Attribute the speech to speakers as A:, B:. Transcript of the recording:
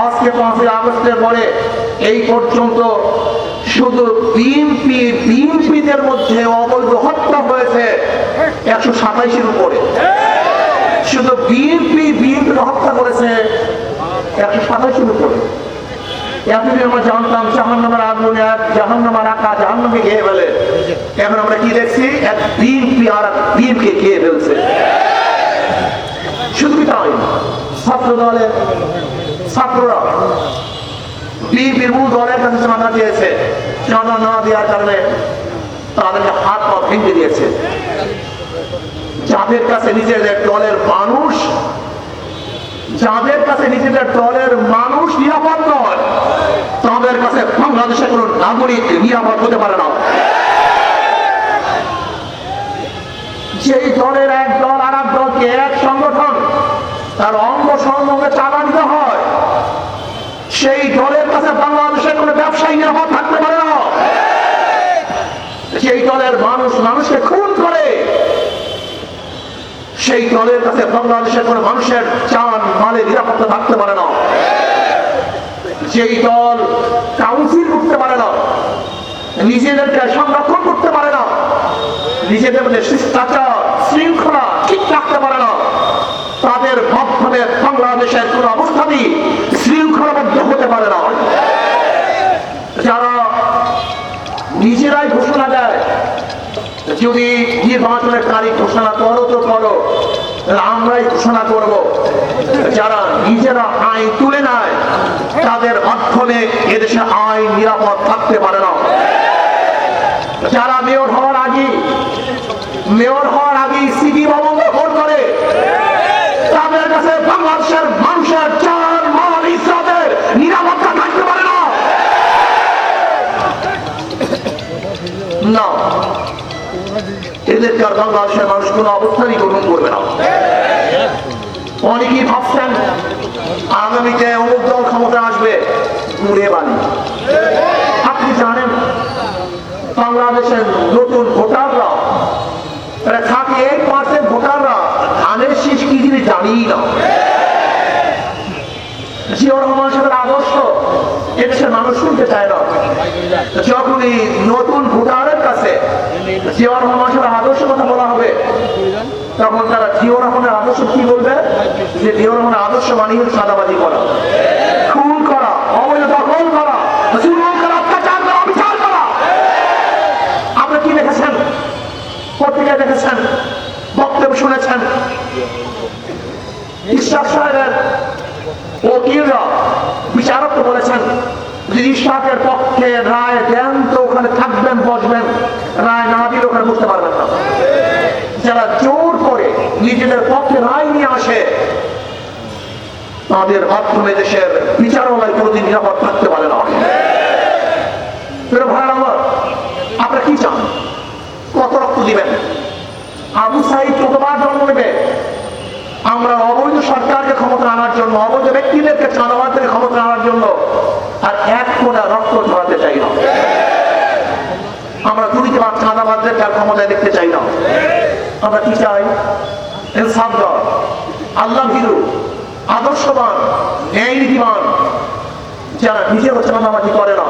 A: আজকে 5ই আগস্টের পরে এই পর্যন্ত শুধু বিএনপিদের মধ্যে অবৈধ হত্যা হয়েছে 127-এর উপরে। শুধু বিএনপির হত্যা করেছে 127-এর উপরে। এতদিন আমরা জানতাম জাহান্নামের আগুনে জাহান্নামের আকা জাহান্নামকে খেয়ে ফেলে, এখন আমরা কি দেখছি এক বিএনপি আর বিএনপিকে খেয়ে ফেলছে। শুধু তাই ছাত্র দলের ছাত্ররা বিএনপির মূল দলের কাছে চাঁদা দিয়েছে, চাঁদা না দেওয়ার কারণে তাদেরকে হাত পা ভেঙে দিয়েছে। যাদের কাছে নিজেদের দলের মানুষ নিরাপদ নয়, তাদের কাছে বাংলাদেশের কোন নাগরিক নিরাপদ হতে পারে না। যেই দলের এক দল আর এক দলকে এক সংগঠন তার অঙ্গ সঙ্গে চাঁদা দিতে হয়, সেই দলের কাছে বাংলাদেশের কোন ব্যবসায়ী নিরাপদ থাকতে পারে না। যেই দলের মানুষকে খুন করে, সেই দলের কাছে বাংলাদেশের কোন মানুষের জান মালে নিরাপত্তা থাকতে পারে না। যেই দল কাউন্সিল করতে পারে না, নিজেদেরকে সংরক্ষণ করতে পারে না, নিজেদের মধ্যে শিষ্টাচার শৃঙ্খলা ঠিক রাখতে পারে না, তাদের মাধ্যমে বাংলাদেশের কোন অবস্থাতেই শৃঙ্খলাবদ্ধ হতে পারে না। যারা নিজেরাই ঘোষণা দেয় যদি নির্বাচনের তারিখ ঘোষণা করো তো করো, আমরাই ঘোষণা করব, যারা নিজেরা আইন তুলে নেয় তাদের মাধ্যমে এদেশে আইন নিরাপদ থাকতে পারে না। যারা মেয়র হওয়ার আগে সিটি ভবন দখল করে, তাদের কাছে বাংলাদেশের মানুষের জান মাল ইজ্জতের নিরাপত্তা থাকতে পারে না। এদেরকে আর বাংলাদেশের মানুষ কোন অবস্থারই গ্রহণ করবে না। অনেকেই ভাবছেন আগামীতে অমুক দল ক্ষমতা আসবে, উড়ে বালি। আপনি জানেন বাংলাদেশের নতুন ভোটাররা থাকে 8% ভোটাররা ধানের শীষ কি জিনিস জানিই না। জিয়াউর রহমান সাহেবের আদর্শ এদেশের মানুষ শুনতে চায় না। যখনই নতুন ভোটারের কাছে জিয়াউর রহমান সাহেবের আদর্শ কথা বলা হবে, তখন তারা জিয়াউর রহমানের আদর্শ কি বলবে? যে জিয়াউর রহমানের আদর্শ মানে চাঁদাবাজি করা, খুন করা, অবৈধ দখল করা, জুলুম করা, অত্যাচার করা, অবিচার করা। আপনারা কি দেখেছেন? পত্রিকায় দেখেছেন, বক্তব্য শুনেছেন, ইশরাক সাহেবের ওকিলরা বিচারক বলেছেন যদি ইশরাকের পক্ষে রায় দেন তো ওখানে থাকবেন বসবেন, রায় না দিলে ওখানে বুঝতে পারবেন না। যারা জোর করে নিজেদের পক্ষে রায় নিয়ে আসে, তাদের মাধ্যমে দেশের বিচারালয় কোনোদিন নিরাপদ থাকতে পারে না। আপনারা কি চান? কত রক্ত দিবেন? আবু সাইদ কতবার জন্ম নেবে? আমরা অবৈধ সরকারকে ক্ষমতা আনার জন্য, অবৈধ ব্যক্তিদেরকে চাঁদাবাজদের ক্ষমতা আনার জন্য আর এক ফোঁটা রক্ত ঝরাতে চাই না। আমরা দুর্নীতিবাদ চাঁদাবাজদেরকে আর ক্ষমতায় দেখতে চাই না। আমরা কি চাই? ইনসাফদার, আল্লাহ ভীরু, আদর্শবান, ন্যায় নীতিবান, যারা নিজেও চাঁদাবাজি করে না,